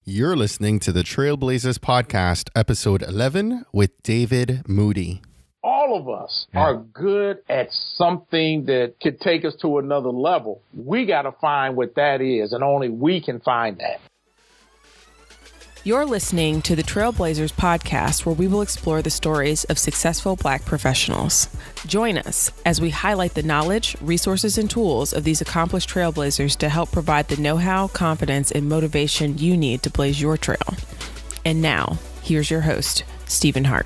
You're listening to the Trailblazers Podcast, episode 11 with David Moody. All of us are good at something that could take us to another level. We got to find what that is, and only we can find that. You're listening to the Trailblazers Podcast, where we will explore the stories of successful Black professionals. Join us as we highlight the knowledge, resources, and tools of these accomplished trailblazers to help provide the know-how, confidence, and motivation you need to blaze your trail. And now, here's your host, Stephen Hart.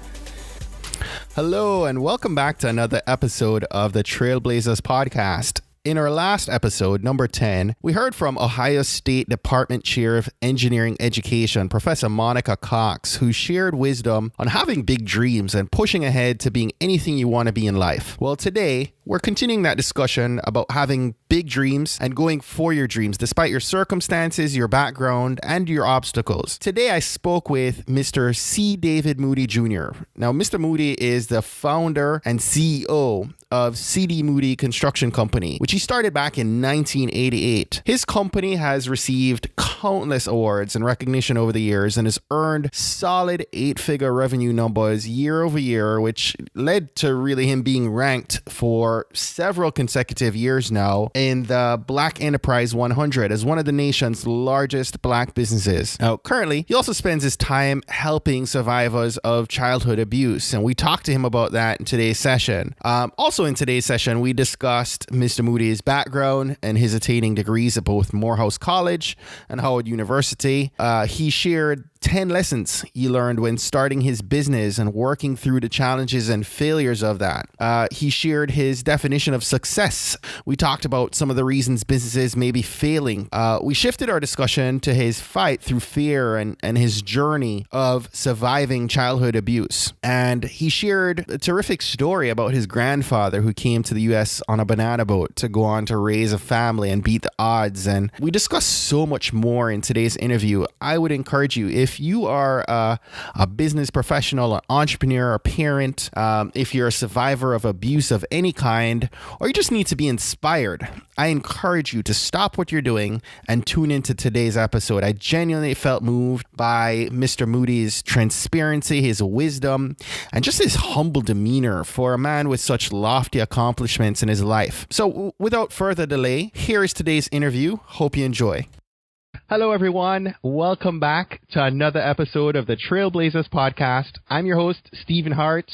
Hello, and welcome back to another episode of the Trailblazers Podcast. In our last episode, number 10, we heard from Ohio State Department Chair of Engineering Education, Professor Monica Cox, who shared wisdom on having big dreams and pushing ahead to being anything you want to be in life. Well, today, we're continuing that discussion about having big dreams and going for your dreams despite your circumstances, your background, and your obstacles. Today, I spoke with Mr. C. David Moody Jr. Now, Mr. Moody is the founder and CEO of Moody Construction Company, which he started back in 1988. His company has received countless awards and recognition over the years and has earned solid 8-figure revenue numbers year over year, which led to really him being ranked for several consecutive years now in the Black Enterprise 100 as one of the nation's largest Black businesses. Now, currently, he also spends his time helping survivors of childhood abuse, and we talked to him about that in today's session. Also in today's session, we discussed Mr. Moody's background and his attaining degrees at both Morehouse College and Howard University. He shared 10 lessons he learned when starting his business and working through the challenges and failures of that. He shared his definition of success. We talked about some of the reasons businesses may be failing. We shifted our discussion to his fight through fear and his journey of surviving childhood abuse. And he shared a terrific story about his grandfather who came to the U.S. on a banana boat to go on to raise a family and beat the odds. And we discussed so much more in today's interview. I would encourage you, if you are a business professional, an entrepreneur, a parent, if you're a survivor of abuse of any kind, or you just need to be inspired, I encourage you to stop what you're doing and tune into today's episode. I genuinely felt moved by Mr. Moody's transparency, his wisdom, and just his humble demeanor for a man with such lofty accomplishments in his life. So without further delay, here is today's interview. Hope you enjoy. Hello, everyone. Welcome back to another episode of the Trailblazers Podcast. I'm your host, Stephen Hart,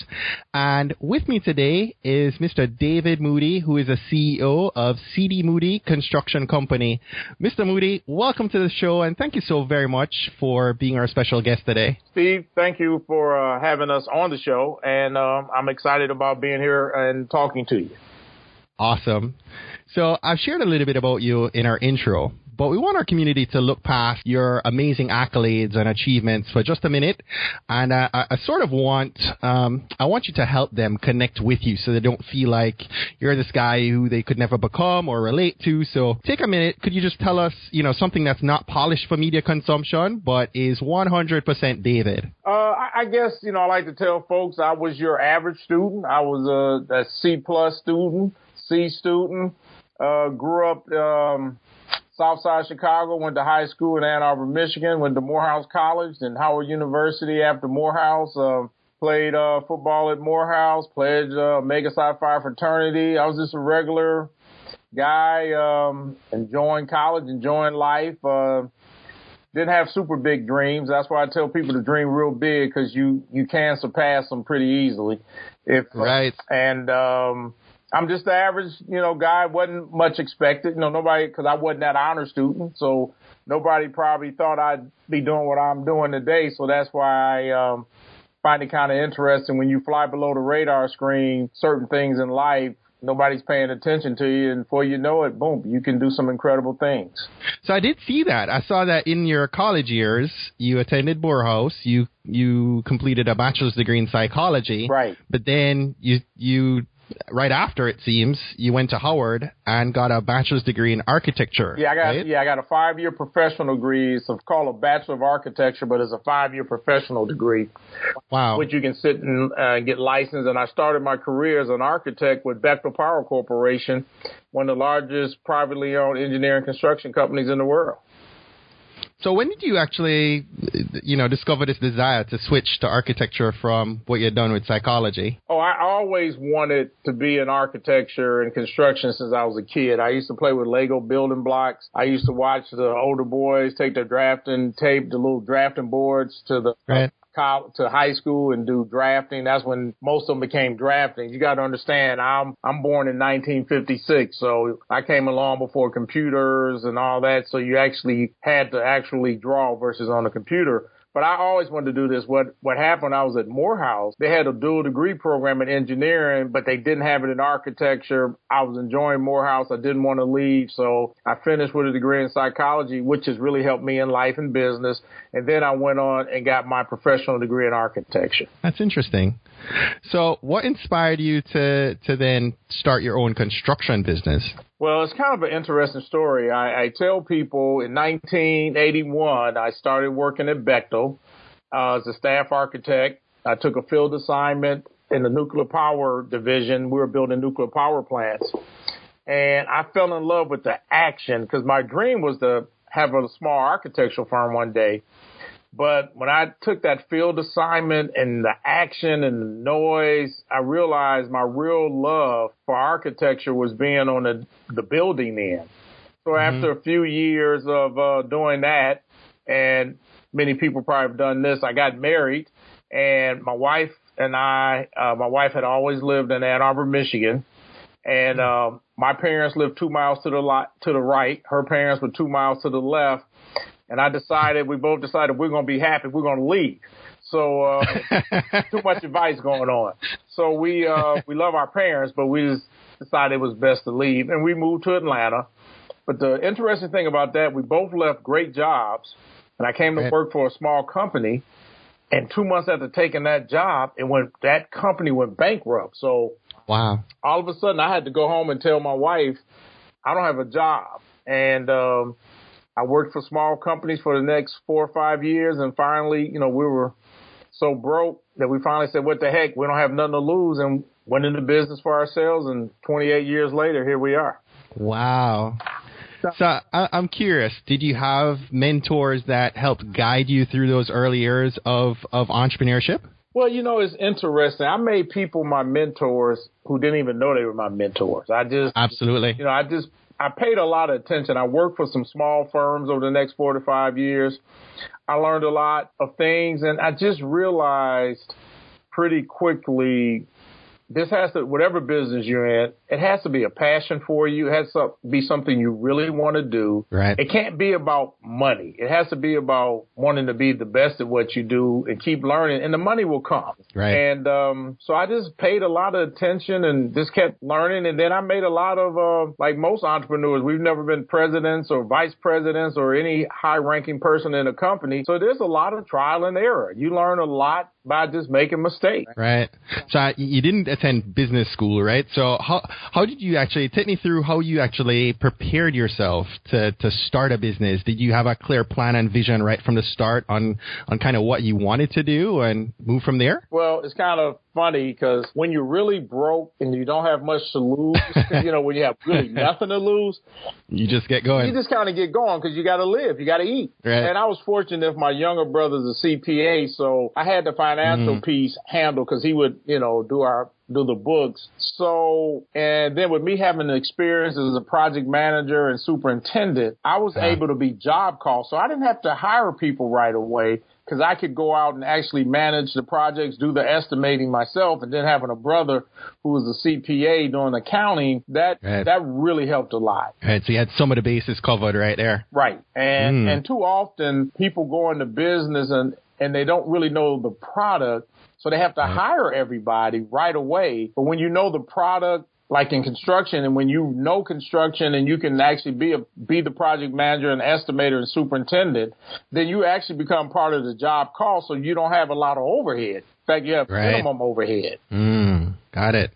and with me today is Mr. David Moody, who is a CEO of Moody Construction Company. Mr. Moody, welcome to the show, and thank you so very much for being our special guest today. Steve, thank you for having us on the show, and I'm excited about being here and talking to you. Awesome. So I've shared a little bit about you in our intro, but we want our community to look past your amazing accolades and achievements for just a minute. And I sort of want you to help them connect with you so they don't feel like you're this guy who they could never become or relate to. So take a minute. Could you just tell us, something that's not polished for media consumption, but is 100% David? I guess, I like to tell folks I was your average student. I was a C-plus student, C student, grew up Southside Chicago, went to high school in Ann Arbor, Michigan, went to Morehouse College and Howard University after Morehouse, played football at Morehouse, pledged Omega Psi Phi fraternity. I was just a regular guy, enjoying college, enjoying life. Didn't have super big dreams. That's why I tell people to dream real big, because you can surpass them pretty easily. Right. I'm just the average, guy. Wasn't much expected. Nobody, because I wasn't that honor student. So nobody probably thought I'd be doing what I'm doing today. So that's why I find it kind of interesting when you fly below the radar screen, certain things in life, nobody's paying attention to you. And before you know it, boom, you can do some incredible things. So I did see that. I saw that in your college years, you attended Morehouse. You completed a bachelor's degree in psychology. Right. But then you right after, it seems, you went to Howard and got a bachelor's degree in architecture. I got a 5-year professional degree. It's called a Bachelor of Architecture, but it's a 5-year professional degree. Wow. Which you can sit and get licensed. And I started my career as an architect with Bechtel Power Corporation, one of the largest privately owned engineering construction companies in the world. So when did you actually, discover this desire to switch to architecture from what you had done with psychology? Oh, I always wanted to be in architecture and construction since I was a kid. I used to play with Lego building blocks. I used to watch the older boys take their drafting tape, the little drafting boards to the to high school and do drafting. That's when most of them became drafting. You got to understand, I'm born in 1956, so I came along before computers and all that. So you actually had to actually draw versus on a computer. But I always wanted to do this. What happened, I was at Morehouse. They had a dual degree program in engineering, but they didn't have it in architecture. I was enjoying Morehouse. I didn't want to leave. So I finished with a degree in psychology, which has really helped me in life and business. And then I went on and got my professional degree in architecture. That's interesting. So what inspired you to then start your own construction business? Well, it's kind of an interesting story. I tell people in 1981, I started working at Bechtel as a staff architect. I took a field assignment in the nuclear power division. We were building nuclear power plants. And I fell in love with the action because my dream was to have a small architectural firm one day. But when I took that field assignment and the action and the noise, I realized my real love for architecture was being on the building end. So after a few years of doing that, and many people probably have done this, I got married, and my wife and my wife had always lived in Ann Arbor, Michigan. And my parents lived 2 miles to the right. Her parents were 2 miles to the left. And we both decided we're going to be happy. We're going to leave. So too much advice going on. So we love our parents, but we just decided it was best to leave. And we moved to Atlanta. But the interesting thing about that, we both left great jobs. And I came to work for a small company. And 2 months after taking that job, that company went bankrupt. So wow. All of a sudden, I had to go home and tell my wife, I don't have a job. And I worked for small companies for the next 4 or 5 years. And finally, we were so broke that we finally said, what the heck? We don't have nothing to lose, and went into business for ourselves. And 28 years later, here we are. Wow. So I'm curious, did you have mentors that helped guide you through those early years of entrepreneurship? Well, it's interesting. I made people my mentors who didn't even know they were my mentors. Absolutely. I paid a lot of attention. I worked for some small firms over the next 4 to 5 years. I learned a lot of things, and I just realized pretty quickly whatever business you're in, it has to be a passion for you. It has to be something you really want to do. Right. It can't be about money. It has to be about wanting to be the best at what you do and keep learning, and the money will come. Right. And so I just paid a lot of attention and just kept learning. And then I made a lot of, like most entrepreneurs, we've never been presidents or vice presidents or any high-ranking person in a company. So there's a lot of trial and error. You learn a lot by just making mistakes. Right. So you didn't attend business school, right? So how did you actually, take me through how you actually prepared yourself to start a business? Did you have a clear plan and vision right from the start on kind of what you wanted to do and move from there? Well, it's kind of funny because when you're really broke and you don't have much to lose, when you have really nothing to lose, you just get going. You just kind of get going because you got to live, you got to eat. Right. And I was fortunate if my younger brother's a CPA, so I had the financial piece handled because he would, do the books. So, and then with me having the experience as a project manager and superintendent, I was able to be job call. So I didn't have to hire people right away because I could go out and actually manage the projects, do the estimating myself. And then having a brother who was a CPA doing accounting, that really helped a lot. Right. So you had some of the bases covered right there. Right. And too often people go into business and they don't really know the product. So they have to hire everybody right away. But when you know the product, like in construction, and when you know construction and you can actually be the project manager and estimator and superintendent, then you actually become part of the job call, so you don't have a lot of overhead. In fact, you have minimum overhead. Got it.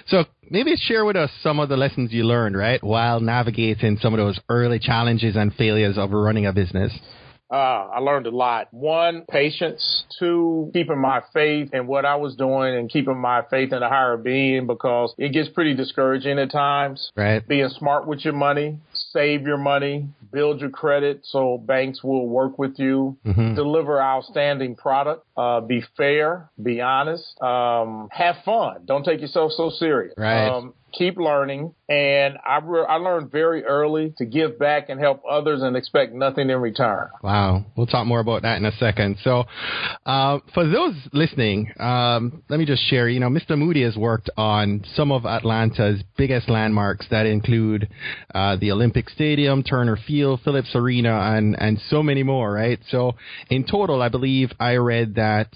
So maybe share with us some of the lessons you learned, right, while navigating some of those early challenges and failures of running a business. I learned a lot. 1, patience. 2, keeping my faith in what I was doing and keeping my faith in a higher being, because it gets pretty discouraging at times. Right. Being smart with your money. save your money, build your credit so banks will work with you, deliver outstanding product, be fair, be honest, have fun. Don't take yourself so serious. Right. Keep learning. And I learned very early to give back and help others and expect nothing in return. Wow. We'll talk more about that in a second. So for those listening, let me just share, Mr. Moody has worked on some of Atlanta's biggest landmarks that include the Olympic Stadium, Turner Field, Phillips Arena, and so many more, right? So in total, I believe I read that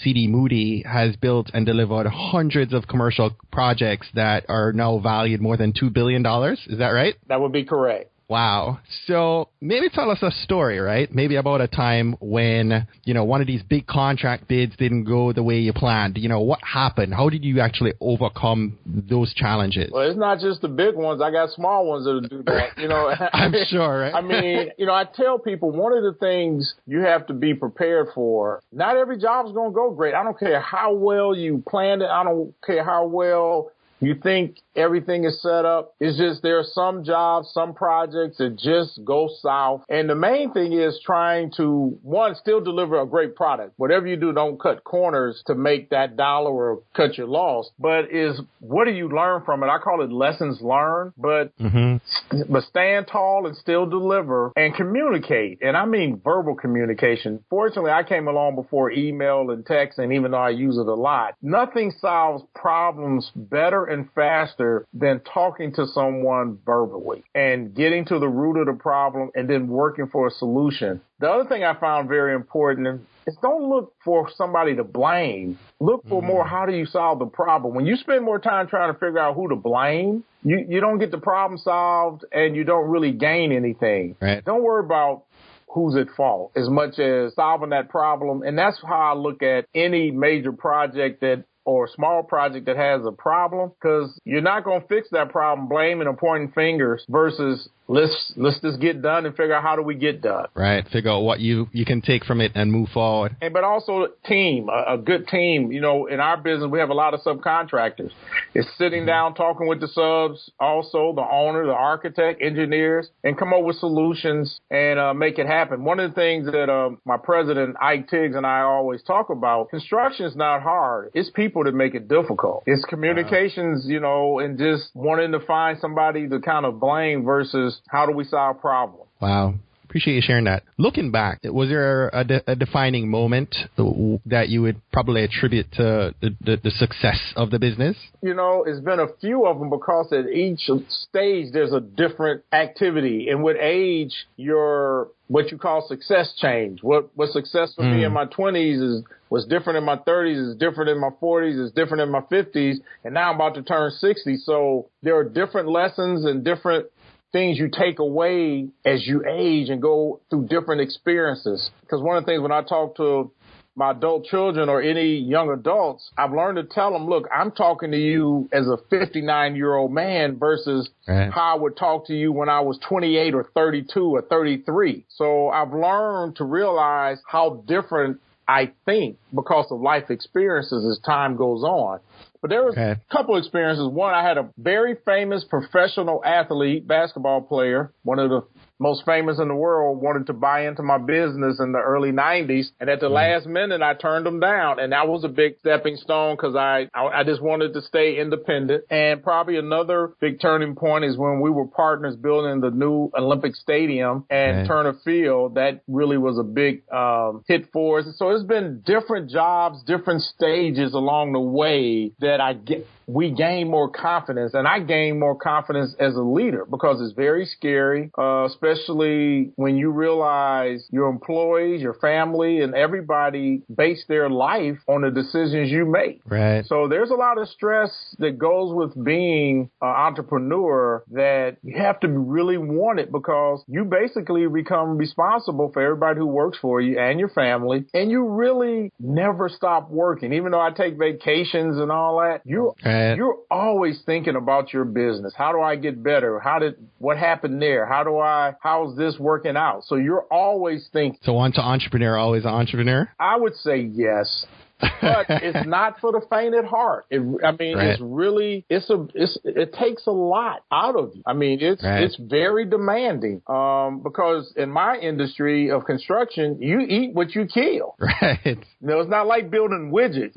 CD Moody has built and delivered hundreds of commercial projects that are now valued more than $2 billion. Is that right? That would be correct. Wow. So maybe tell us a story, right? Maybe about a time when, one of these big contract bids didn't go the way you planned. What happened? How did you actually overcome those challenges? Well, it's not just the big ones. I got small ones that'll do that. I'm sure, right? I mean, I tell people one of the things you have to be prepared for, not every job is going to go great. I don't care how well you planned it. I don't care how well you think everything is set up. It's just there are some jobs, some projects that just go south. And the main thing is trying to, one, still deliver a great product. Whatever you do, don't cut corners to make that dollar or cut your loss. But what do you learn from it? I call it lessons learned. But stand tall and still deliver and communicate. And I mean verbal communication. Fortunately, I came along before email and text, and even though I use it a lot, nothing solves problems better and faster than talking to someone verbally and getting to the root of the problem and then working for a solution. The other thing I found very important is don't look for somebody to blame. Look for more, how do you solve the problem? When you spend more time trying to figure out who to blame, you don't get the problem solved and you don't really gain anything. Right. Don't worry about who's at fault as much as solving that problem. And that's how I look at any major project or small project that has a problem, because you're not going to fix that problem blaming or pointing fingers versus let's just get done and figure out how do we get done. Right. Figure out what you can take from it and move forward. But also team, a good team. In our business, we have a lot of subcontractors. It's sitting down, talking with the subs, also the owner, the architect, engineers, and come up with solutions and make it happen. One of the things that my president, Ike Tiggs, and I always talk about, construction is not hard. It's people that make it difficult. It's communications, and just wanting to find somebody to kind of blame versus how do we solve problems. Wow. Appreciate you sharing that. Looking back, was there a defining moment that you would probably attribute to the success of the business? It's been a few of them because at each stage there's a different activity. And with age, what you call success change. What success for me in my 20s was different in my 30s, is different in my 40s, is different in my 50s, and now I'm about to turn 60. So there are different lessons and different things you take away as you age and go through different experiences. Because one of the things when I talk to my adult children or any young adults, I've learned to tell them, look, I'm talking to you as a 59-year-old man versus how I would talk to you when I was 28 or 32 or 33. So I've learned to realize how different I think because of life experiences as time goes on. But there was a couple experiences. One, I had a very famous professional athlete, basketball player, one of the most famous in the world, wanted to buy into my business in the early 90s. And at the last minute, I turned him down. And that was a big stepping stone because I just wanted to stay independent. And probably another big turning point is when we were partners building the new Olympic Stadium and Turner Field. That really was a big hit for us. So it's been different jobs, different stages along the way that we gain more confidence, and I gain more confidence as a leader because it's very scary, especially when you realize your employees, your family, and everybody base their life on the decisions you make. Right. So there's a lot of stress that goes with being an entrepreneur that you have to really want it because you basically become responsible for everybody who works for you and your family, and you really never stop working. Even though I take vacations and all that, you're always thinking about your business. How do I get better? What happened there? How's this working out? So you're always thinking. So once an entrepreneur, always an entrepreneur? I would say yes. but it's not for the faint at heart. It's really, it takes a lot out of you. I mean, it's very demanding, because in my industry of construction, you eat what you kill. Right. It's not like building widgets,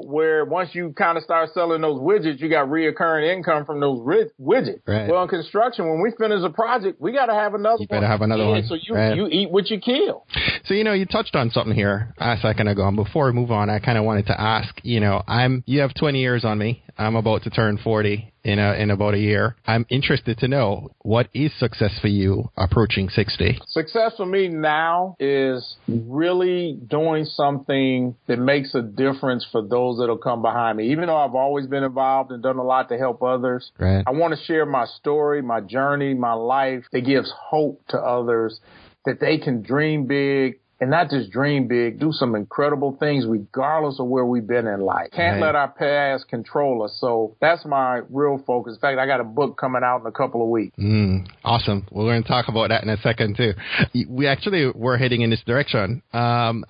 where once you kind of start selling those widgets, you got reoccurring income from those widgets. Right. Well, in construction, when we finish a project, we got to have another one. You better have another one. So you eat what you kill. So, you touched on something here a second ago. And before we move on, I kind of wanted to ask, you have 20 years on me. I'm about to turn 40 in about a year. I'm interested to know, what is success for you approaching 60? Success for me now is really doing something that makes a difference for those that'll come behind me. Even though I've always been involved and done a lot to help others, right. I want to share my story, my journey, my life that gives hope to others that they can dream big. And not just dream big, do some incredible things regardless of where we've been in life. Can't let our past control us. So that's my real focus. In fact, I got a book coming out in a couple of weeks. Awesome. We're going to talk about that in a second too. We actually were heading in this direction. I'm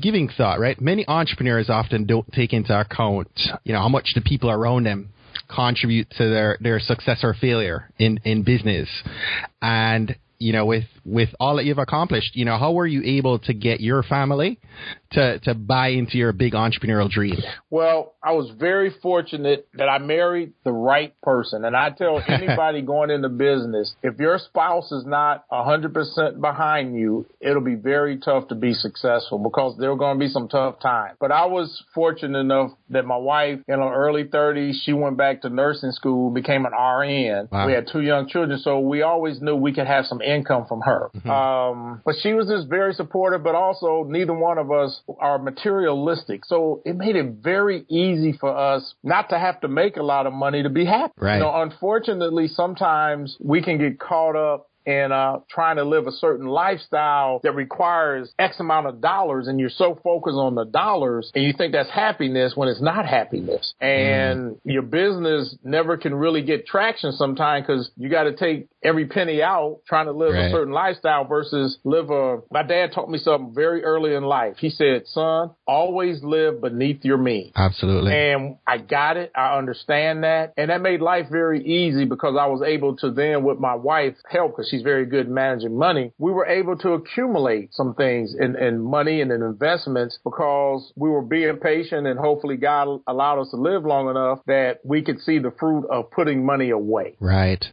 giving thought, right? Many entrepreneurs often don't take into account, how much the people around them contribute to their success or failure in business. And with all that you've accomplished, how were you able to get your family to buy into your big entrepreneurial dream? Well, I was very fortunate that I married the right person. And I tell anybody going into business, if your spouse is not 100% behind you, it'll be very tough to be successful, because there are going to be some tough times. But I was fortunate enough that my wife, in her early 30s, she went back to nursing school, became an RN. Wow. We had 2 young children, so we always knew we could have some income from her. But she was just very supportive, but also neither one of us are materialistic. So it made it very easy for us not to have to make a lot of money to be happy. Right. Unfortunately, sometimes we can get caught up and trying to live a certain lifestyle that requires X amount of dollars, and you're so focused on the dollars, and you think that's happiness when it's not happiness. And your business never can really get traction sometimes, because you got to take every penny out trying to live a certain lifestyle versus my dad taught me something very early in life. He said, son, always live beneath your means. Absolutely. And I got it. I understand that. And that made life very easy, because I was able to then, with my wife's help, because she's very good managing money, we were able to accumulate some things in money and in investments, because we were being patient, and hopefully God allowed us to live long enough that we could see the fruit of putting money away. Right.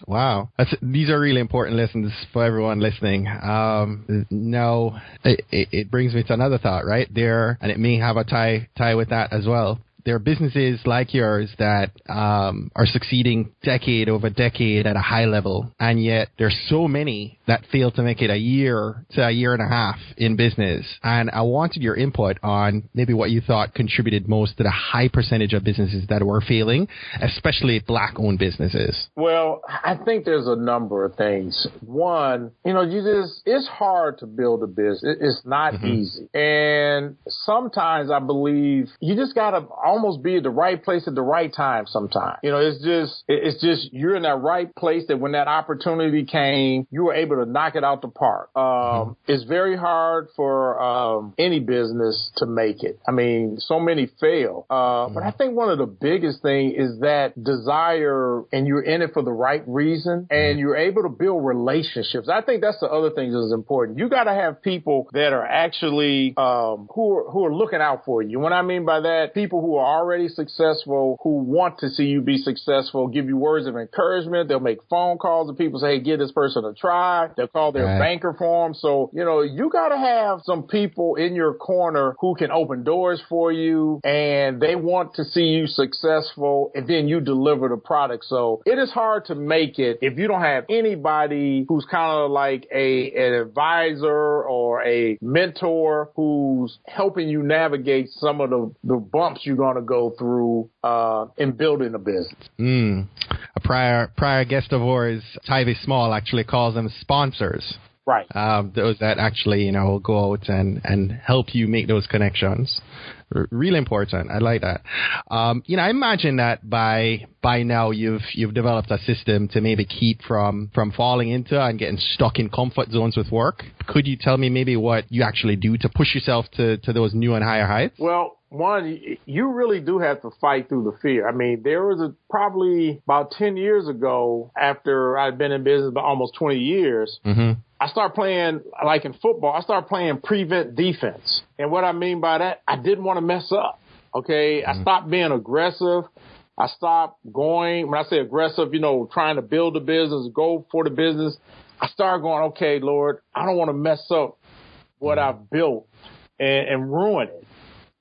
Wow. These are really important lessons for everyone listening. Now, it brings me to another thought right there, and it may have a tie with that as well. There are businesses like yours that are succeeding decade over decade at a high level, and yet there's so many that fail to make it a year to a year and a half in business. And I wanted your input on maybe what you thought contributed most to the high percentage of businesses that were failing, especially Black-owned businesses. Well, I think there's a number of things. One, it's hard to build a business. It's not easy. And sometimes I believe you just got to almost be at the right place at the right time sometimes. It's just you're in that right place that when that opportunity came, you were able to knock it out the park. It's very hard for any business to make it. I mean, so many fail. But I think one of the biggest things is that desire, and you're in it for the right reason, and you're able to build relationships. I think that's the other thing that is important. You got to have people that are actually who are looking out for you. What I mean by that, people who are already successful, who want to see you be successful, give you words of encouragement. They'll make phone calls to people, say, hey, give this person a try. They'll call their banker for them. So, you got to have some people in your corner who can open doors for you, and they want to see you successful, and then you deliver the product. So it is hard to make it if you don't have anybody who's kind of like an advisor or a mentor who's helping you navigate some of the bumps you're going to go through in building a business. A prior guest of ours, Tyvee Small, actually calls them sponsors. Right. Those that actually, go out and help you make those connections. Really important. I like that. I imagine that by now you've developed a system to maybe keep from falling into and getting stuck in comfort zones with work. Could you tell me maybe what you actually do to push yourself to those new and higher heights? Well, one, you really do have to fight through the fear. I mean, there was probably about 10 years ago, after I'd been in business about almost 20 years, I started playing, like in football, I started playing prevent defense. And what I mean by that, I didn't want to mess up. Okay. I stopped being aggressive. I stopped going, when I say aggressive, trying to build a business, go for the business. I started going, okay, Lord, I don't want to mess up what I've built and ruin it.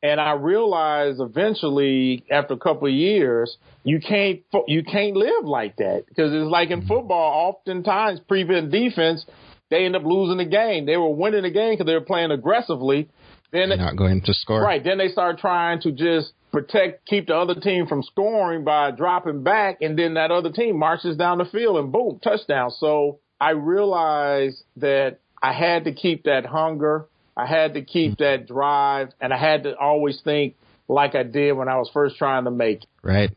And I realized eventually, after a couple of years, you can't live like that, because it's like in football. Oftentimes, prevent defense, they end up losing the game. They were winning the game because they were playing aggressively. Then they're not going to score. Right. Then they started trying to just keep the other team from scoring by dropping back, and then that other team marches down the field and boom, touchdown. So I realized that I had to keep that hunger. I had to keep that drive, and I had to always think like I did when I was first trying to make it. Right.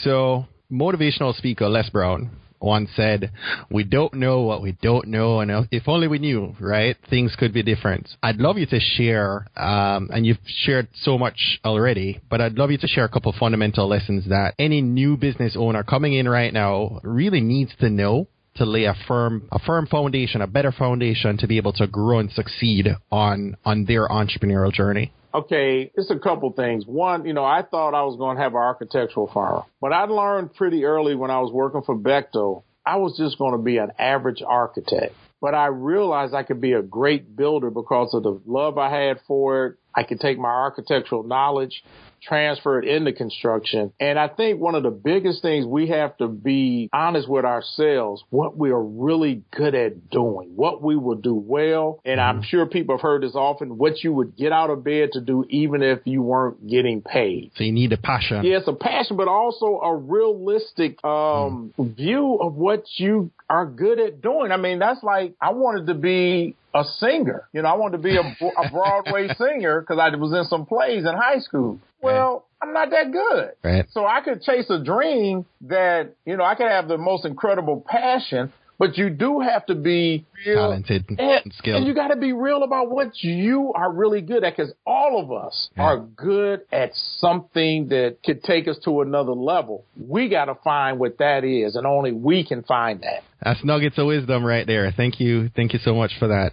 So motivational speaker Les Brown once said, "We don't know what we don't know, and if only we knew, right, things could be different." I'd love you to share, and you've shared so much already, but I'd love you to share a couple of fundamental lessons that any new business owner coming in right now really needs to know to lay a firm foundation, a better foundation to be able to grow and succeed on their entrepreneurial journey. Okay, it's a couple things. One, I thought I was going to have an architectural firm, but I learned pretty early when I was working for Bechtel, I was just going to be an average architect. But I realized I could be a great builder because of the love I had for it. I could take my architectural knowledge, transfer it into construction. And I think one of the biggest things, we have to be honest with ourselves, what we are really good at doing, what we will do well. And I'm sure people have heard this often, what you would get out of bed to do even if you weren't getting paid. So you need a passion. Yes, a passion, but also a realistic view of what you are good at doing. I mean, that's like, I wanted to be a singer. I wanted to be a Broadway singer because I was in some plays in high school. Well, I'm not that good. Right. So I could chase a dream that, I could have the most incredible passion, but you do have to be real, talented and skilled. And you got to be real about what you are really good at, because all of us are good at something that could take us to another level. We got to find what that is, and only we can find that. That's nuggets of wisdom right there. Thank you. Thank you so much for that.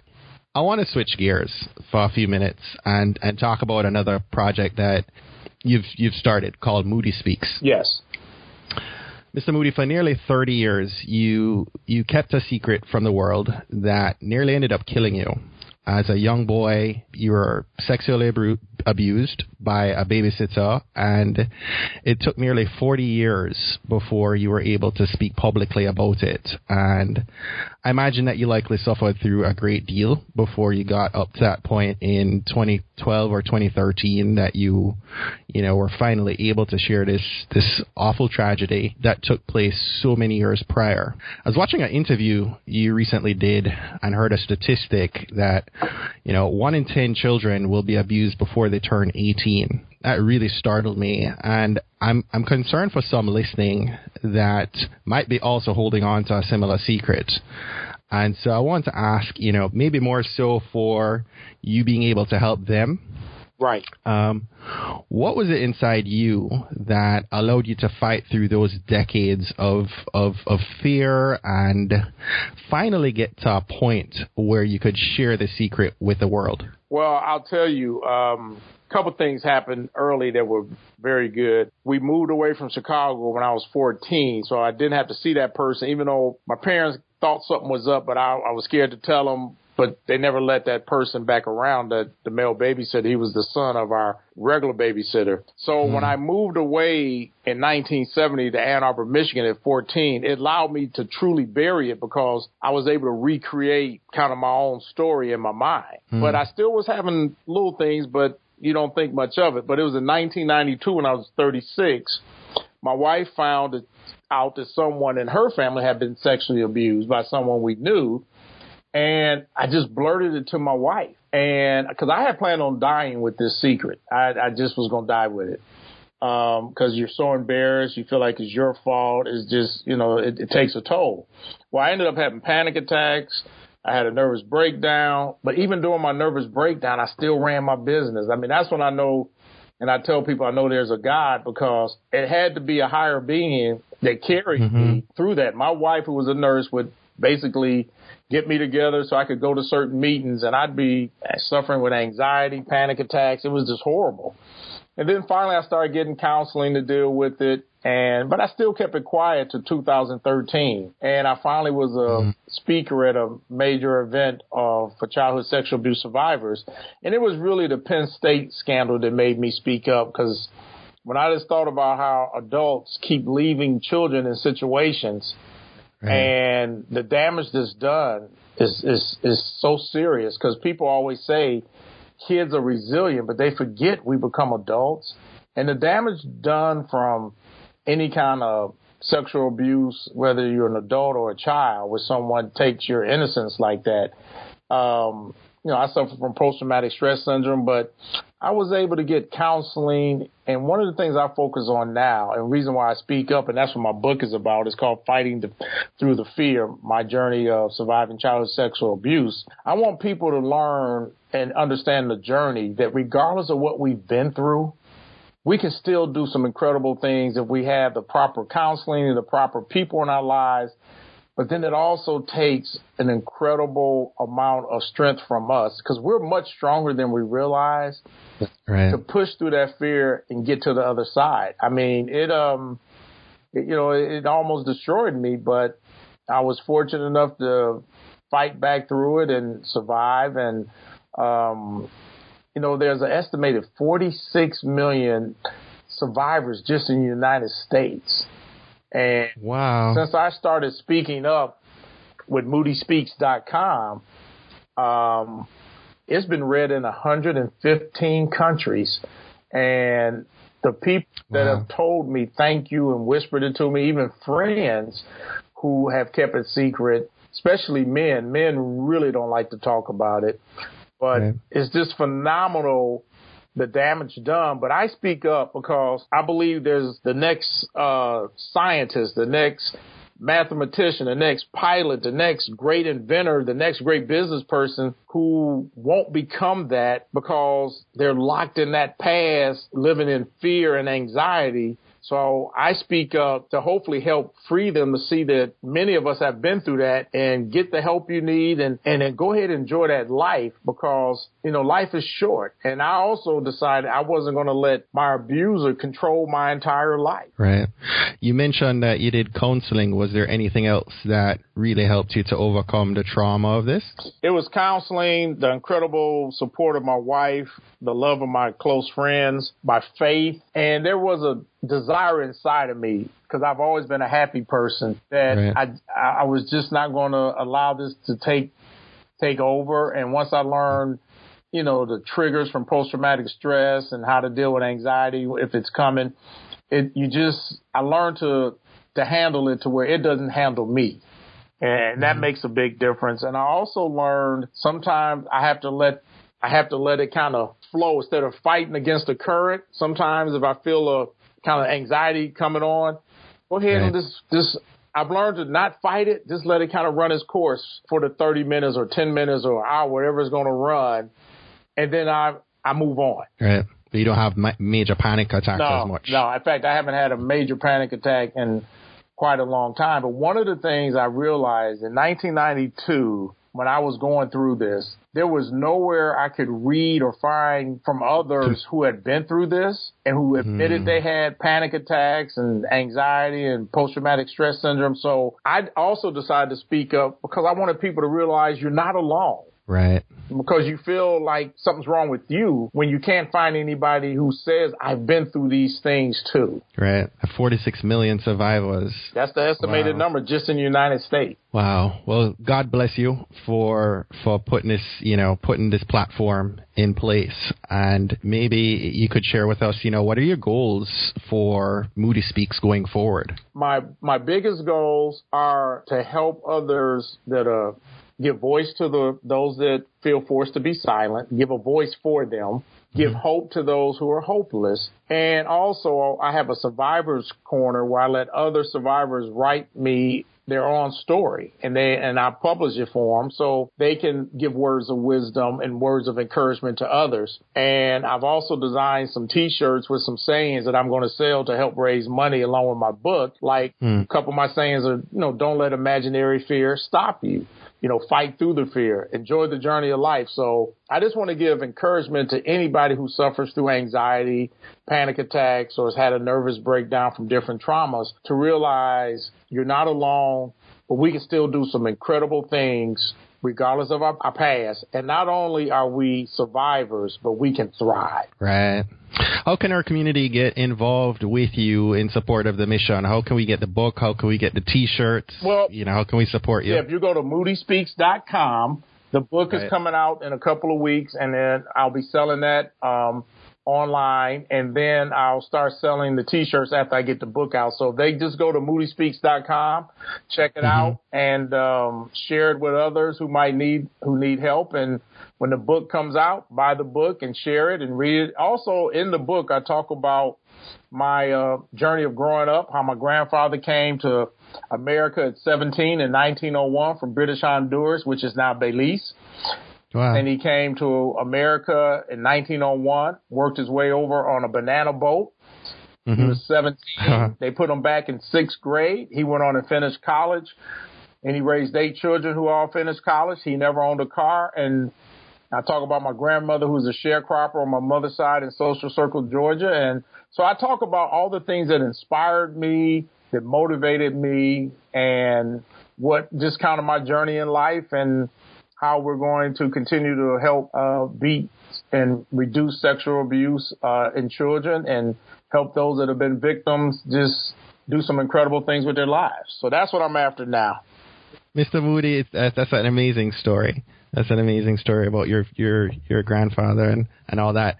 I want to switch gears for a few minutes and talk about another project that you've started called Moody Speaks. Yes. Mr. Moody, for nearly 30 years, you kept a secret from the world that nearly ended up killing you. As a young boy, you were sexually abused by a babysitter, and it took nearly 40 years before you were able to speak publicly about it. And I imagine that you likely suffered through a great deal before you got up to that point in 2012 or 2013 that you were finally able to share this awful tragedy that took place so many years prior. I was watching an interview you recently did and heard a statistic that 1 in 10 children will be abused before they turn 18. That really startled me, and I'm concerned for some listening that might be also holding on to a similar secret. And so I want to ask, maybe more so for you being able to help them. Right. What was it inside you that allowed you to fight through those decades of fear and finally get to a point where you could share the secret with the world? Well, I'll tell you, a couple things happened early that were very good. We moved away from Chicago when I was 14, so I didn't have to see that person, even though my parents thought something was up, but I was scared to tell them. But they never let that person back around, the male babysitter. He was the son of our regular babysitter. So when I moved away in 1970 to Ann Arbor, Michigan at 14, it allowed me to truly bury it because I was able to recreate kind of my own story in my mind. But I still was having little things, but you don't think much of it. But it was in 1992 when I was 36. My wife found out that someone in her family had been sexually abused by someone we knew. And I just blurted it to my wife. And because I had planned on dying with this secret. I just was going to die with it. Because you're so embarrassed. You feel like it's your fault. It's just, it takes a toll. Well, I ended up having panic attacks. I had a nervous breakdown. But even during my nervous breakdown, I still ran my business. I mean, that's when I know, and I tell people I know there's a God, because it had to be a higher being that carried me through that. My wife, who was a nurse, would basically get me together so I could go to certain meetings, and I'd be suffering with anxiety, panic attacks. It was just horrible. And then finally I started getting counseling to deal with it. But I still kept it quiet to 2013. And I finally was a speaker at a major event for childhood sexual abuse survivors. And it was really the Penn State scandal that made me speak up, because when I just thought about how adults keep leaving children in situations, and the damage that's done is so serious, because people always say kids are resilient, but they forget we become adults. And the damage done from any kind of sexual abuse, whether you're an adult or a child, where someone takes your innocence like that. I suffer from post-traumatic stress syndrome, but I was able to get counseling. And one of the things I focus on now, and the reason why I speak up, and that's what my book is about, is called Fighting Through the Fear, My Journey of Surviving Childhood Sexual Abuse. I want people to learn and understand the journey, that regardless of what we've been through, we can still do some incredible things if we have the proper counseling and the proper people in our lives. But then it also takes an incredible amount of strength from us, because we're much stronger than we realize, to push through that fear and get to the other side. I mean, it almost destroyed me, but I was fortunate enough to fight back through it and survive. And, there's an estimated 46 million survivors just in the United States. And since I started speaking up with MoodySpeaks.com, it's been read in 115 countries. And the people that have told me thank you and whispered it to me, even friends who have kept it secret, especially men really don't like to talk about it. But it's just phenomenal, the damage done. But I speak up because I believe there's the next scientist, the next mathematician, the next pilot, the next great inventor, the next great business person who won't become that because they're locked in that past, living in fear and anxiety. So I speak up to hopefully help free them to see that many of us have been through that, and get the help you need, and then go ahead and enjoy that life, because, life is short. And I also decided I wasn't going to let my abuser control my entire life. Right. You mentioned that you did counseling. Was there anything else that really helped you to overcome the trauma of this? It was counseling, the incredible support of my wife, the love of my close friends, my faith, and there was a desire inside of me, because I've always been a happy person, that I was just not going to allow this to take over. And once I learned, the triggers from post-traumatic stress and how to deal with anxiety if it's coming, I learned to handle it to where it doesn't handle me. And that makes a big difference. And I also learned sometimes I have to let it kind of flow instead of fighting against the current. Sometimes if I feel a kind of anxiety coming on, go ahead and just I've learned to not fight it. Just let it kind of run its course for the 30 minutes or 10 minutes or an hour, whatever it's going to run. And then I move on. Right. But you don't have major panic attacks as much. No, in fact, I haven't had a major panic attack in quite a long time. But one of the things I realized in 1992, when I was going through this, there was nowhere I could read or find from others who had been through this and who admitted they had panic attacks and anxiety and post-traumatic stress syndrome. So I also decided to speak up because I wanted people to realize you're not alone. Right. Because you feel like something's wrong with you when you can't find anybody who says, I've been through these things too. Right. 46 million survivors. That's the estimated number just in the United States. Wow. Well, God bless you for putting this, putting this platform in place. And maybe you could share with us, what are your goals for Moody Speaks going forward? My biggest goals are to help others that are give voice to those that feel forced to be silent, give a voice for them, give hope to those who are hopeless. And also, I have a survivor's corner where I let other survivors write me their own story, and I publish it for them so they can give words of wisdom and words of encouragement to others. And I've also designed some T-shirts with some sayings that I'm going to sell to help raise money along with my book. Like a couple of my sayings are, don't let imaginary fear stop you. Fight through the fear, enjoy the journey of life. So I just want to give encouragement to anybody who suffers through anxiety, panic attacks, or has had a nervous breakdown from different traumas to realize you're not alone, but we can still do some incredible things regardless of our past. And not only are we survivors, but we can thrive. Right. How can our community get involved with you in support of the mission? How can we get the book? How can we get the T-shirts? Well, how can we support you? Yeah, if you go to moodyspeaks.com, the book is coming out in a couple of weeks, and then I'll be selling that online, and then I'll start selling the T-shirts after I get the book out. So they just go to moodyspeaks.com, check it out, and share it with others who need help. And when the book comes out, buy the book and share it and read it. Also, in the book, I talk about my journey of growing up, how my grandfather came to America at 17 in 1901 from British Honduras, which is now Belize. Wow. And he came to America in 1901, worked his way over on a banana boat. He was 17. They put him back in 6th grade. He went on and finished college, and he raised 8 children who all finished college. He never owned a car. And I talk about my grandmother, who was a sharecropper on my mother's side in Social Circle, Georgia. And so I talk about all the things that inspired me, that motivated me, and what just kind of my journey in life, and how we're going to continue to help beat and reduce sexual abuse in children, and help those that have been victims just do some incredible things with their lives. So that's what I'm after now. Mr. Moody, that's an amazing story. That's an amazing story about your grandfather and all that.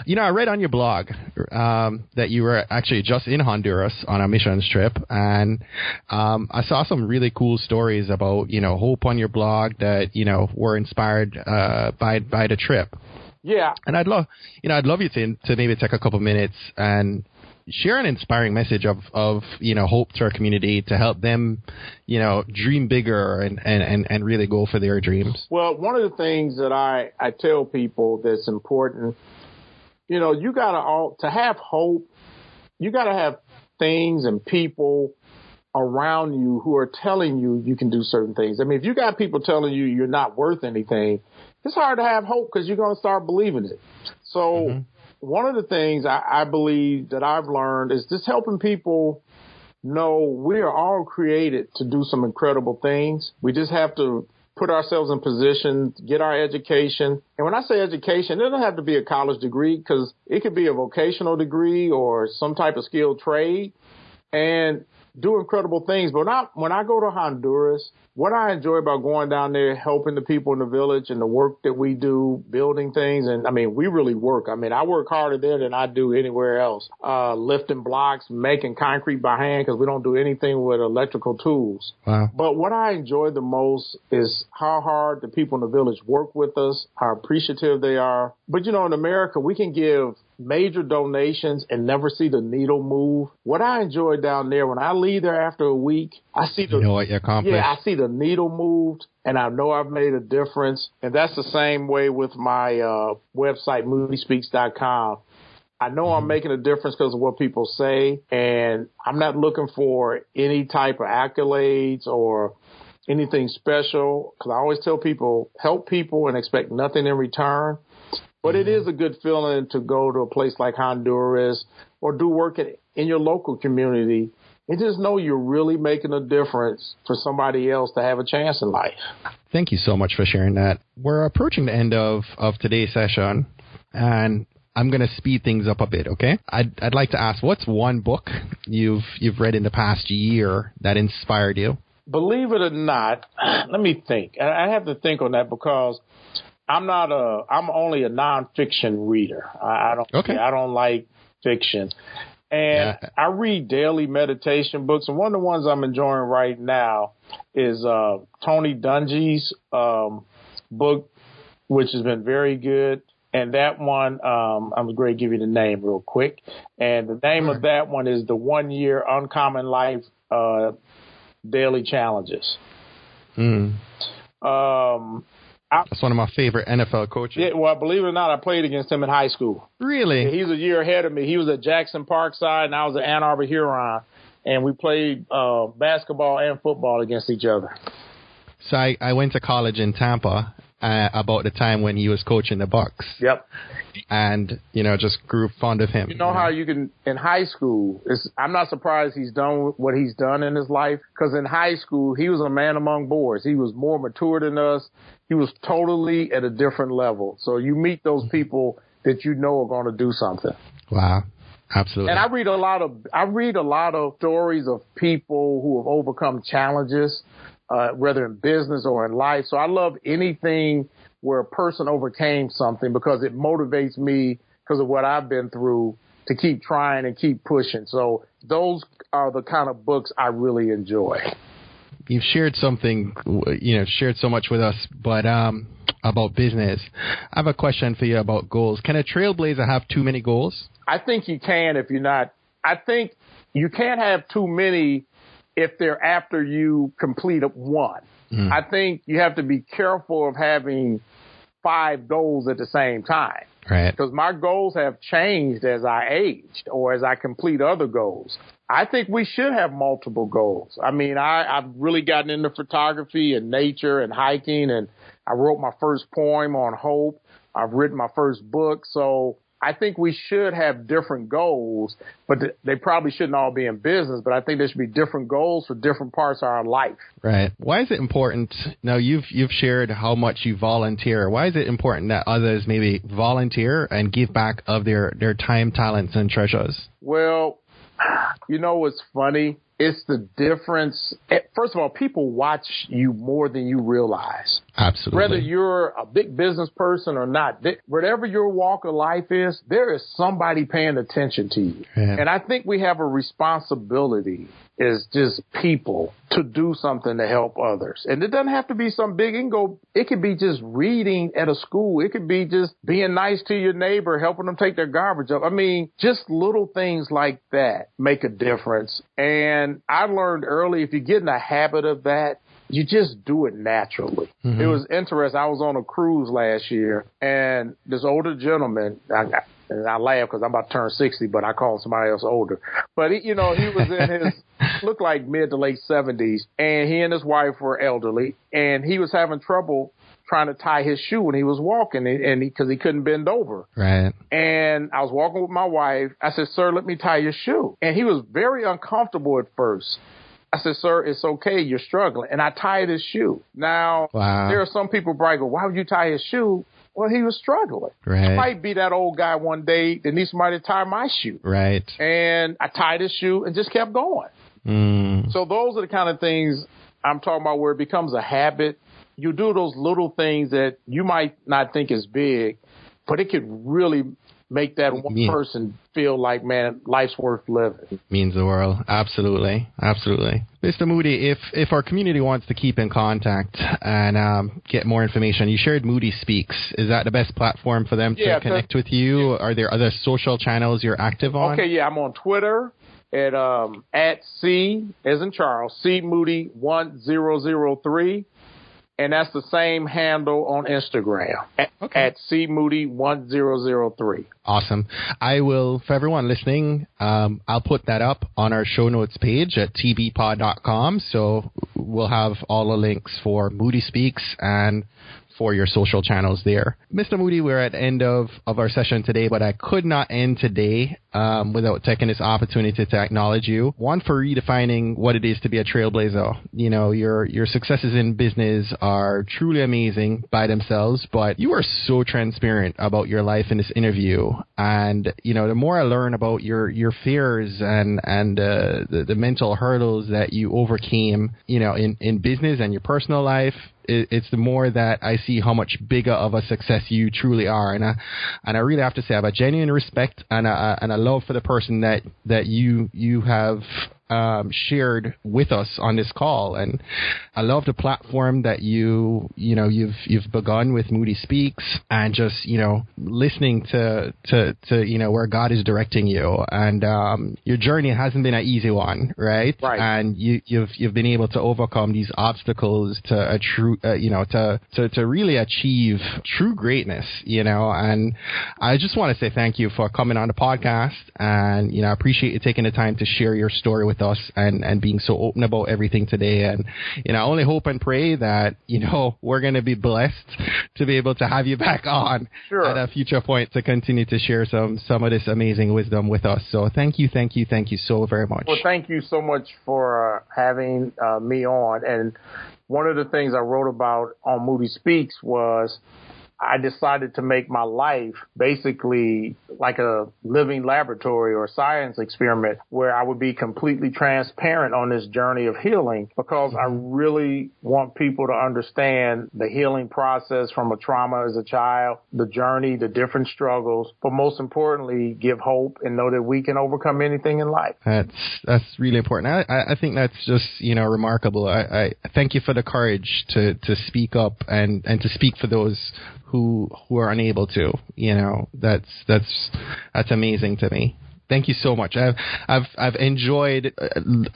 I read on your blog that you were actually just in Honduras on a missions trip, and I saw some really cool stories about hope on your blog that were inspired by the trip. Yeah, and I'd love you to maybe take a couple minutes and share an inspiring message of hope to our community to help them, dream bigger and really go for their dreams. Well, one of the things that I tell people that's important, you gotta to have hope, you gotta have things and people around you who are telling you can do certain things. I mean, if you got people telling you you're not worth anything, it's hard to have hope because you're going to start believing it. So one of the things I believe that I've learned is just helping people know we are all created to do some incredible things. We just have to put ourselves in position, get our education. And when I say education, it doesn't have to be a college degree, because it could be a vocational degree or some type of skilled trade, and do incredible things. But when I go to Honduras, what I enjoy about going down there, helping the people in the village and the work that we do, building things. And I mean, we really work. I mean, I work harder there than I do anywhere else, lifting blocks, making concrete by hand, because we don't do anything with electrical tools. Wow. But what I enjoy the most is how hard the people in the village work with us, how appreciative they are. But, in America, we can give major donations and never see the needle move. What I enjoy down there, when I leave there after a week, I see what you accomplished. Yeah, I see the needle moved, and I know I've made a difference. And that's the same way with my website, moodyspeaks.com. I know I'm making a difference because of what people say, and I'm not looking for any type of accolades or anything special, because I always tell people, help people and expect nothing in return. But it is a good feeling to go to a place like Honduras or do work in your local community and just know you're really making a difference for somebody else to have a chance in life. Thank you so much for sharing that. We're approaching the end of today's session, and I'm going to speed things up a bit, okay? I'd like to ask, what's one book you've read in the past year that inspired you? Believe it or not, let me think. I have to think on that, because I'm only a nonfiction reader. I don't like fiction. And I read daily meditation books, and one of the ones I'm enjoying right now is Tony Dungy's book, which has been very good. And that one, I'm going to give you the name real quick. And the name of that one is the 1 Year Uncommon Life Daily Challenges. That's one of my favorite NFL coaches. Yeah, well, believe it or not, I played against him in high school. Really? Yeah, he's a year ahead of me. He was at Jackson Parkside, and I was at Ann Arbor Huron. And we played basketball and football against each other. So I went to college in Tampa about the time when he was coaching the Bucks. Yep. And, just grew fond of him. You know how you can, in high school, I'm not surprised he's done what he's done in his life, because in high school, he was a man among boys. He was more mature than us. He was totally at a different level. So you meet those people that you know are going to do something. Wow. Absolutely. And I read a lot of stories of people who have overcome challenges, whether in business or in life. So I love anything where a person overcame something, because it motivates me because of what I've been through to keep trying and keep pushing. So those are the kind of books I really enjoy. You've shared something, shared so much with us, but about business. I have a question for you about goals. Can a trailblazer have too many goals? I think you can if you're not. I think you can't have too many if they're after you complete one. I think you have to be careful of having 5 goals at the same time. Right. Because my goals have changed as I aged or as I complete other goals. I think we should have multiple goals. I mean, I've really gotten into photography and nature and hiking, and I wrote my first poem on hope. I've written my first book. So I think we should have different goals, but they probably shouldn't all be in business. But I think there should be different goals for different parts of our life. Right. Why is it important? Now, you've shared how much you volunteer. Why is it important that others maybe volunteer and give back of their time, talents, and treasures? Well, what's funny? It's the difference. First of all, people watch you more than you realize. Absolutely. Whether you're a big business person or not, whatever your walk of life is, there is somebody paying attention to you. Yeah. And I think we have a responsibility as just people to do something to help others. And it doesn't have to be some big, it could be just reading at a school. It could be just being nice to your neighbor, helping them take their garbage up. I mean, just little things like that make a difference. And I learned early, if you get in the habit of that, you just do it naturally. Mm-hmm. It was interesting. I was on a cruise last year, and this older gentleman, and I laugh because I'm about to turn 60, but I call somebody else older. But, he was in his, looked like mid to late 70s, and he and his wife were elderly, and he was having trouble trying to tie his shoe when he was walking, and because he couldn't bend over. Right. And I was walking with my wife. I said, "Sir, let me tie your shoe." And he was very uncomfortable at first. I said, "Sir, it's okay. You're struggling." And I tied his shoe. Now, There are some people probably go, "Why would you tie his shoe?" Well, he was struggling. Right. I might be that old guy one day that needs somebody to tie my shoe. Right. And I tied his shoe and just kept going. So those are the kind of things I'm talking about where it becomes a habit. You do those little things that you might not think is big, but it could really make that one person feel like, man, life's worth living. Means the world. Absolutely. Absolutely. Mr. Moody, if our community wants to keep in contact and get more information, you shared Moody Speaks. Is that the best platform for them to connect with you? Are there other social channels you're active on? Okay, I'm on Twitter at C, as in Charles, C Moody 1003. And that's the same handle on Instagram at C Moody 1003. Awesome. I will, for everyone listening, I'll put that up on our show notes page at tbpod.com. So we'll have all the links for Moody Speaks and for your social channels there. Mr. Moody, we're at the end of our session today, but I could not end today without taking this opportunity to acknowledge you. One, for redefining what it is to be a trailblazer. Your successes in business are truly amazing by themselves, but you are so transparent about your life in this interview. And, the more I learn about your fears and the mental hurdles that you overcame, in business and your personal life, it's the more that I see how much bigger of a success you truly are. And I really have to say I have a genuine respect and a love for the person that you have shared with us on this call. And I love the platform that you've begun with Moody Speaks, and just listening to where God is directing you. And your journey hasn't been an easy one, right? And you've been able to overcome these obstacles to a true to really achieve true greatness, and I just want to say thank you for coming on the podcast, and I appreciate you taking the time to share your story with us and being so open about everything today. And I only hope and pray that we're going to be blessed to be able to have you back on at a future point to continue to share some of this amazing wisdom with us. So thank you so very much. Well, thank you so much for having me on. And one of the things I wrote about on Moody Speaks was I decided to make my life basically like a living laboratory or science experiment where I would be completely transparent on this journey of healing, because I really want people to understand the healing process from a trauma as a child, the journey, the different struggles, but most importantly, give hope and know that we can overcome anything in life. That's really important. I think that's just, remarkable. I thank you for the courage to speak up and to speak for those who are unable to. That's amazing to me. Thank you so much. I've enjoyed,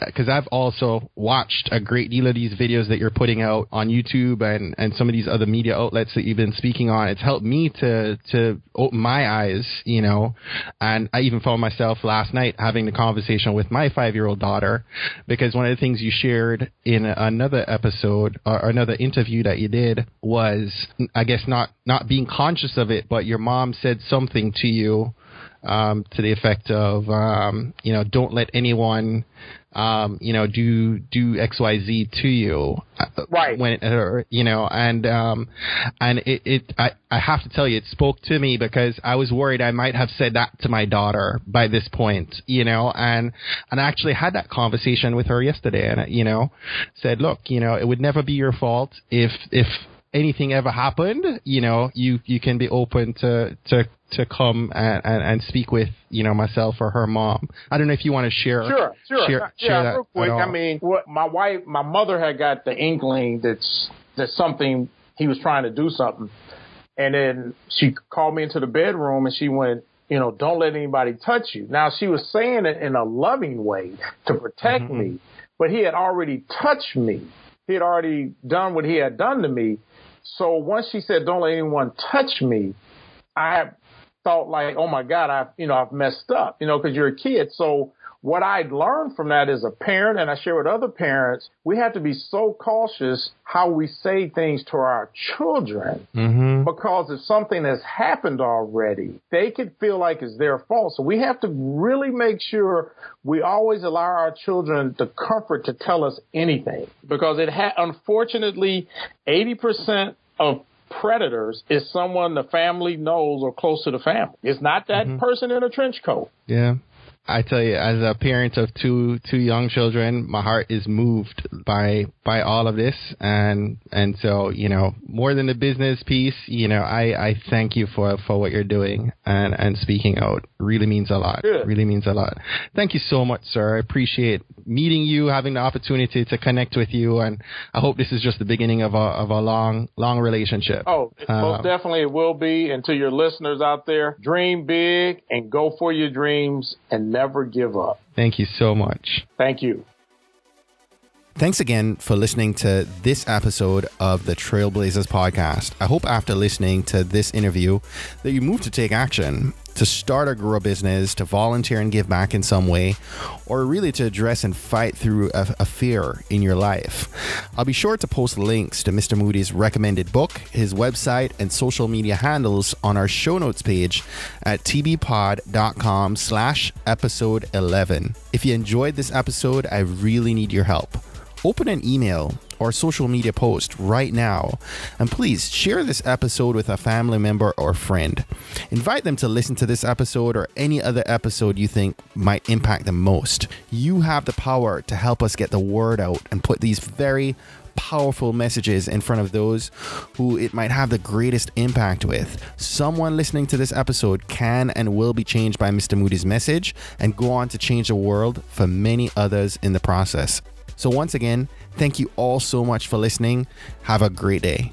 because I've also watched a great deal of these videos that you're putting out on YouTube and some of these other media outlets that you've been speaking on. It's helped me to open my eyes, and I even found myself last night having the conversation with my 5-year-old daughter, because one of the things you shared in another episode or another interview that you did was, I guess, not being conscious of it, but your mom said something to you to the effect of, don't let anyone, do XYZ to you. Right. When, and I have to tell you, it spoke to me, because I was worried I might have said that to my daughter by this point, and I actually had that conversation with her yesterday, and, said, look, it would never be your fault if anything ever happened, you can be open to come and speak with, myself or her mom. I don't know if you want to share. Sure. Share that real quick. I mean, my mother had got the inkling that something, he was trying to do something. And then she called me into the bedroom and she went, don't let anybody touch you. Now, she was saying it in a loving way to protect me, but he had already touched me. He had already done what he had done to me. So once she said, don't let anyone touch me, I thought like, oh my God, I've messed up, because you're a kid. So what I'd learned from that as a parent, and I share with other parents, we have to be so cautious how we say things to our children, because if something has happened already, they could feel like it's their fault. So we have to really make sure we always allow our children the comfort to tell us anything, because unfortunately, 80% of predators is someone the family knows or close to the family. It's not that person in a trench coat. Yeah. I tell you, as a parent of two young children, my heart is moved by all of this, and so more than the business piece, I thank you for what you're doing and speaking out. Really means a lot. Good. Really means a lot. Thank you so much, sir. I appreciate meeting you, having the opportunity to connect with you, and I hope this is just the beginning of a long relationship. Oh, most definitely it will be. And to your listeners out there, dream big and go for your dreams and never give up. Thank you so much. Thank you. Thanks again for listening to this episode of the Trailblazers podcast. I hope after listening to this interview that you move to take action, to start or grow a business, to volunteer and give back in some way, or really to address and fight through a fear in your life. I'll be sure to post links to Mr. Moody's recommended book, his website, and social media handles on our show notes page at tbpod.com/episode 11. If you enjoyed this episode, I really need your help. Open an email or social media post right now, and please share this episode with a family member or friend. Invite them to listen to this episode or any other episode you think might impact them most. You have the power to help us get the word out and put these very powerful messages in front of those who it might have the greatest impact with. Someone listening to this episode can and will be changed by Mr. Moody's message and go on to change the world for many others in the process. So once again, thank you all so much for listening. Have a great day.